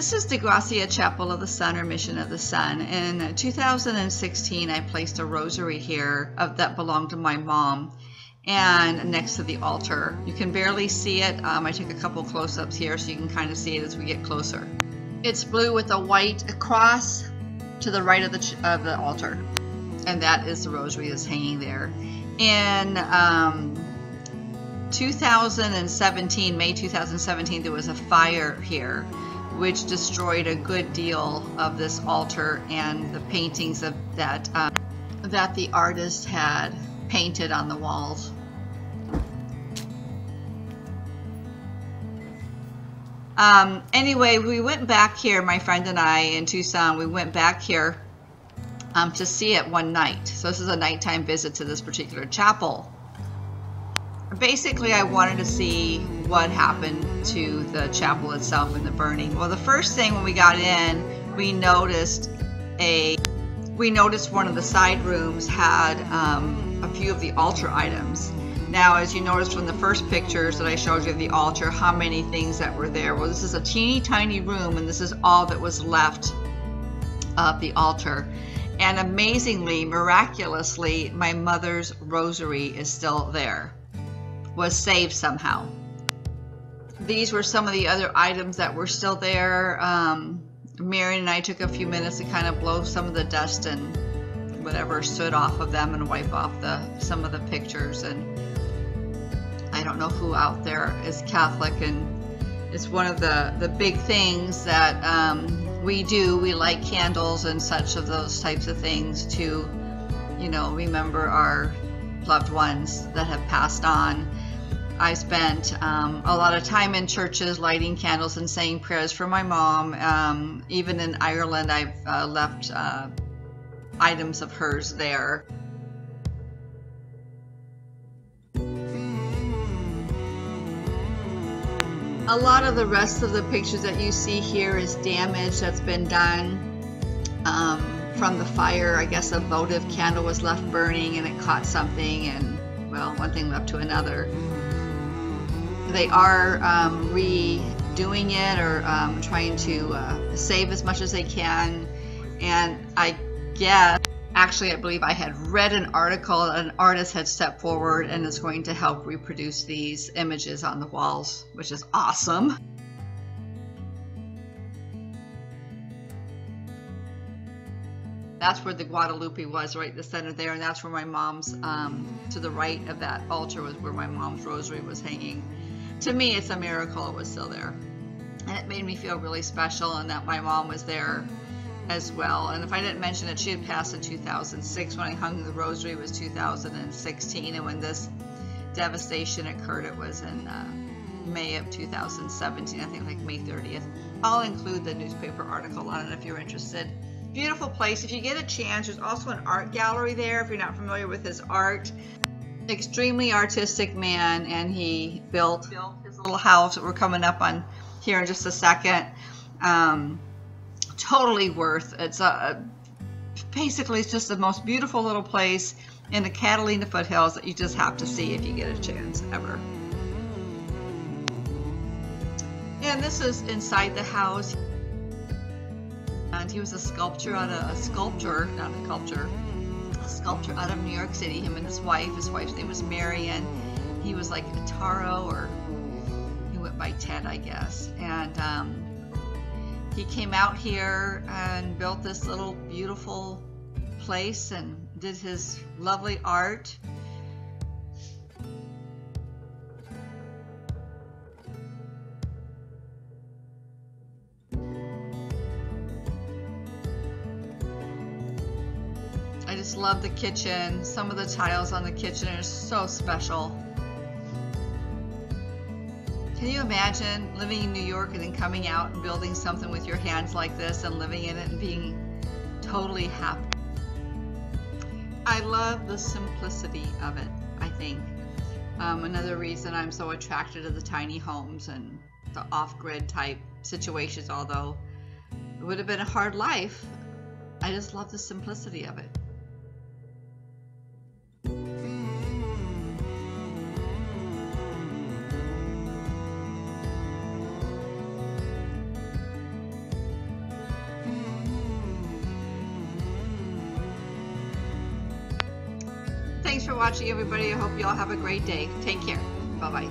This is Degrazia-Chapel of the Sun, or Mission of the Sun. In 2016, I placed a rosary here that belonged to my mom, and next to the altar. You can barely see it. I took a couple close-ups here so you can kind of see it as we get closer. It's blue with a white cross to the right of the altar, and that is the rosary that's hanging there. In 2017, May 2017, there was a fire here which destroyed a good deal of this altar and the paintings that the artist had painted on the walls. Anyway, we went back here, my friend and I in Tucson, we went back here to see it one night. So this is a nighttime visit to this particular chapel. Basically, I wanted to see what happened to the chapel itself in the burning. Well, the first thing when we got in, we noticed one of the side rooms had a few of the altar items. Now, as you noticed from the first pictures that I showed you of the altar, how many things that were there. Well, this is a teeny tiny room, and this is all that was left of the altar. And amazingly, miraculously, my mother's rosary is still there. Was saved somehow. These were some of the other items that were still there. Marion and I took a few minutes to kind of blow some of the dust and whatever stood off of them and wipe off some of the pictures. And I don't know who out there is Catholic, and it's one of the big things that we do. We light candles and such of those types of things to, you know, remember our loved ones that have passed on. I spent a lot of time in churches lighting candles and saying prayers for my mom. Even in Ireland, I've left items of hers there. A lot of the rest of the pictures that you see here is damage that's been done from the fire. I guess a votive candle was left burning and it caught something, and well, one thing led to another. They are redoing it or trying to save as much as they can. And I guess, actually, I believe I had read an article, an artist had stepped forward and is going to help reproduce these images on the walls, which is awesome. That's where the Guadalupe was, right in the center there, and that's where my mom's, to the right of that altar was where my mom's rosary was hanging. To me, it's a miracle it was still there. And it made me feel really special, and that my mom was there as well. And if I didn't mention it, she had passed in 2006. When I hung the rosary, it was 2016, and when this devastation occurred, it was in May of 2017, I think like May 30th. I'll include the newspaper article on it if you're interested. Beautiful place. If you get a chance, there's also an art gallery there if you're not familiar with his art. Extremely artistic man, and he built his little house that we're coming up on here in just a second. Totally worth. It's basically it's just the most beautiful little place in the Catalina Foothills that you just have to see if you get a chance ever. And this is inside the house. And he was a sculptor out of New York City. Him and his wife. His wife's name was Mary, and he was like a Taro, or he went by Ted, I guess. And he came out here and built this little beautiful place and did his lovely art. I just love the kitchen. Some of the tiles on the kitchen are so special. Can you imagine living in New York and then coming out and building something with your hands like this and living in it and being totally happy? I love the simplicity of it, I think. Another reason I'm so attracted to the tiny homes and the off-grid type situations, although it would have been a hard life, I just love the simplicity of it. thanks for watching, everybody. I hope you all have a great day. Take care. Bye-bye.